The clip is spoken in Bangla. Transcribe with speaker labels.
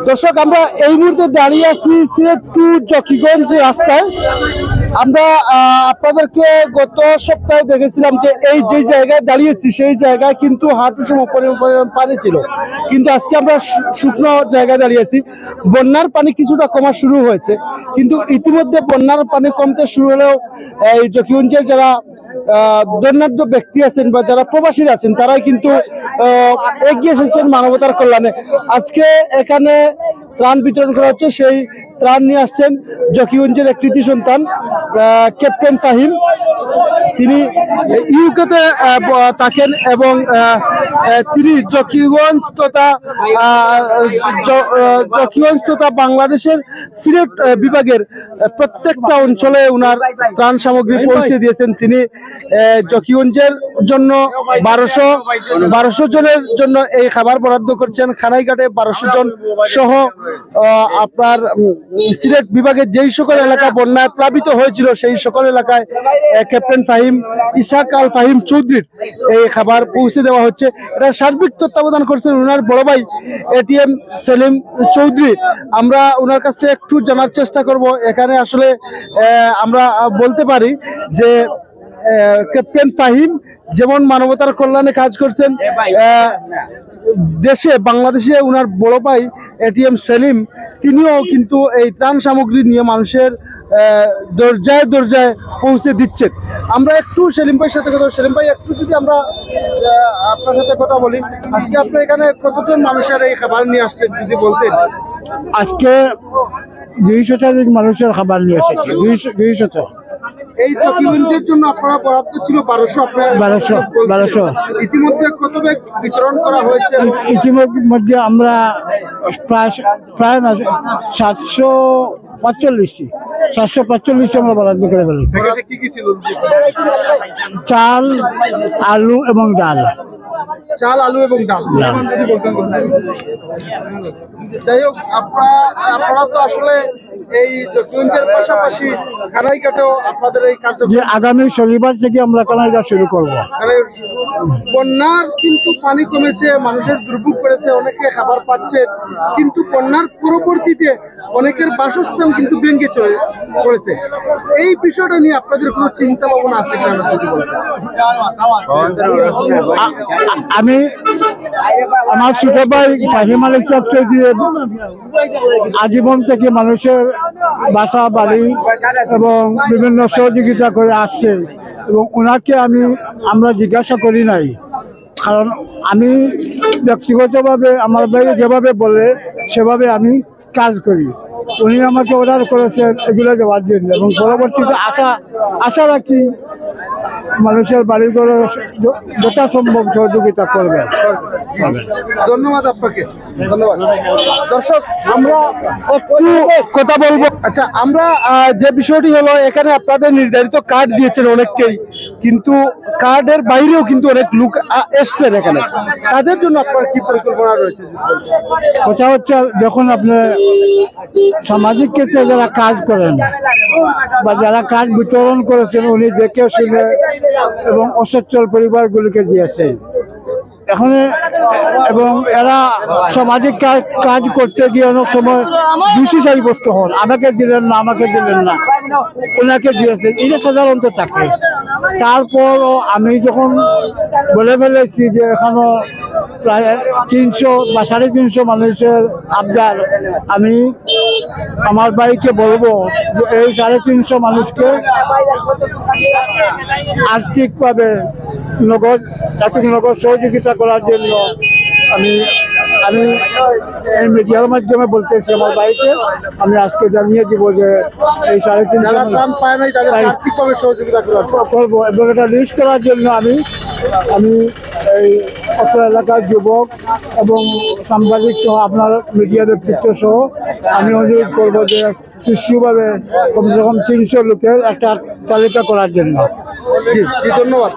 Speaker 1: দর্শক, আমরা এই মুহূর্তে দাঁড়িয়ে আছি সিলেট টু জকিগঞ্জ রাস্তায়। আমরা আপনাদেরকে গত সপ্তাহে দেখেছিলাম যে এই যে জায়গায় দাঁড়িয়েছি সেই জায়গায় কিন্তু হাঁটু সম পরিমাণ পানি ছিল, কিন্তু আজকে আমরা শুকনো জায়গায় দাঁড়িয়েছি। বন্যার পানি কিছুটা কমা শুরু হয়েছে, কিন্তু ইতিমধ্যে বন্যার পানি কমতে শুরু হলেও এই জকিগঞ্জের যারা দন্যাঢ্য ব্যক্তি আছেন বা যারা প্রবাসীরা আছেন তারাই কিন্তু এগিয়ে এসেছেন মানবতার কল্যাণে। আজকে এখানে ত্রাণ বিতরণ করা হচ্ছে। সেই ত্রাণ নিয়ে আসছেন জকিগঞ্জের এক কৃতি সন্তান ক্যাপ্টেন ফাহিম। তিনি ইউকেতে থাকেন এবং তিনি জকিগঞ্জ তথা বাংলাদেশের সিলেট বিভাগের প্রত্যেকটা অঞ্চলে উনার ত্রাণ সামগ্রী পৌঁছে দিয়েছেন। তিনি জকিগঞ্জের জন্য 1200 জনের জন্য এই খাবার বরাদ্দ করছেন। খানাইঘাটে 1200 জন সহ আপনার সিলেট বিভাগের যেই সকল এলাকা বন্যায় প্লাবিত হয়েছিল সেই সকল এলাকায় ক্যাপ্টেন ফাহিম ইসাক আল ফাহিম চৌধুরীর এই খাবার পৌঁছে দেওয়া হচ্ছে। এটা সার্বিক তত্ত্বাবধান করছেন উনার বড় ভাই এটিএম সেলিম চৌধুরী। আমরা ওনার কাছ থেকে একটু জানার চেষ্টা করব। এখানে আসলে আমরা বলতে পারি যে ক্যাপ্টেন ফাহিম যেমন মানবতার কল্যাণে কাজ করছেন, দেশে বাংলাদেশে উনার বড় ভাই এটিএম সেলিম তিনিও কিন্তু এই ত্রাণ সামগ্রী নিয়ে মানুষের দরজায় দরজায় পৌঁছে দিচ্ছেন। আমরা একটু সেলিম ভাইয়ের সাথে কথা, সেলিম ভাই একটু যদি আমরা আপনার সাথে কথা বলি, আজকে আপনি এখানে কতজন মানুষের এই খাবার নিয়ে আসছেন যদি বলতেন।
Speaker 2: আজকে 200 মানুষের খাবার নিয়ে এসেছি। 200
Speaker 1: এই জকিগঞ্জের জন্য আপনারা বরাদ্দ ছিল 1200। ইতিমধ্যে কত ব্যাগ বিতরণ করা হয়েছে?
Speaker 2: ইতিমধ্যে আমরা প্রায় 745 আমরা বরাদ্দ করে ফেলেছি। চাল, আলু এবং ডাল।
Speaker 1: যাই হোক, আপনারা তো আসলে এই জকিগঞ্জের পাশাপাশি খানাইঘাটেও আপনাদের এই কার্যক্রম
Speaker 2: আগামী শনিবার থেকে আমরা খানাইঘাট শুরু করব।
Speaker 1: বন্যার কিন্তু পানি কমেছে, মানুষের দুর্ভোগ করেছে, অনেকে খাবার পাচ্ছে, কিন্তু বন্যার পরবর্তীতে অনেকের বাসস্থান কিন্তু ভেঙে পড়েছে। এই বিষয়টা নিয়ে আপনাদের কোনো চিন্তা ভাবনা আছে কিনা যদি বলেন।
Speaker 2: আমি আমার ছোট ভাই ফাহিম আল ইসলাম চৌধুরী আজীবন থেকে মানুষের বাসা বাড়ি এবং বিভিন্ন সহযোগিতা করে আসছে, এবং ওনাকে আমরা জিজ্ঞাসা করি নাই, কারণ আমি ব্যক্তিগতভাবে আমার ভাই যেভাবে বলে সেভাবে আমি কাজ করি। উনি আমাকে অর্ডার করেছেন এগুলো দেওয়ার জন্য, এবং পরবর্তীতে আশা রাখি মানুষের বাড়ি ঘরে যথাসম্ভব সহযোগিতা করবেন।
Speaker 1: ধন্যবাদ আপনাকে, ধন্যবাদ। দর্শক, আমরা একটু কথা বলবো। আচ্ছা, আমরা যে বিষয়টি হলো, এখানে আপনাদের নির্ধারিত কার্ড দিয়েছেন অনেককেই, কিন্তু কার্ডের বাইরেও কিন্তু অনেক লোক এসছেন এখানে। তাদের জন্য আপনার কি পরিকল্পনা রয়েছে?
Speaker 2: কথা হচ্ছে, যখন আপনার সামাজিক ক্ষেত্রে যারা কাজ করেন বা যারা কাজ বিতরণ করেছেন, উনি দেখে শুনে এবং অসচ্ছল পরিবারগুলিকে দিয়েছেন এখানে, এবং এরা সামাজিক কাজ করতে গিয়ে অনেক সময় দোষী সাব্যস্ত হন। আমাকে দিলেন না, ওনাকে দিয়েছেন, এটা সাধারণত থাকে। তারপরও আমি যখন বলে ফেলেছি যে এখানে প্রায় 300 বা 350 মানুষের আবদার, আমি আমার বাড়িকে বলবো যে এই 350 মানুষকে আর্থিকভাবে নগদ সহযোগিতা করার জন্য আমি এই মিডিয়ার মাধ্যমে বলতেছি আমার বাড়িতে আমি আজকে জানিয়ে দিব যে এই 350
Speaker 1: পায় নাই তাদের আর্থিকভাবে সহযোগিতা
Speaker 2: করবো, এবং এটা লিস্ট করার জন্য আমি এই অত্র এলাকার যুবক এবং সাংবাদিক সহ আপনার মিডিয়া ব্যক্তিত্ব সহ আমি অনুরোধ করবো যে সুষ্ঠুভাবে কমসে কম 300 লোকের একটা তালিকা করার জন্য।
Speaker 1: জি, ধন্যবাদ।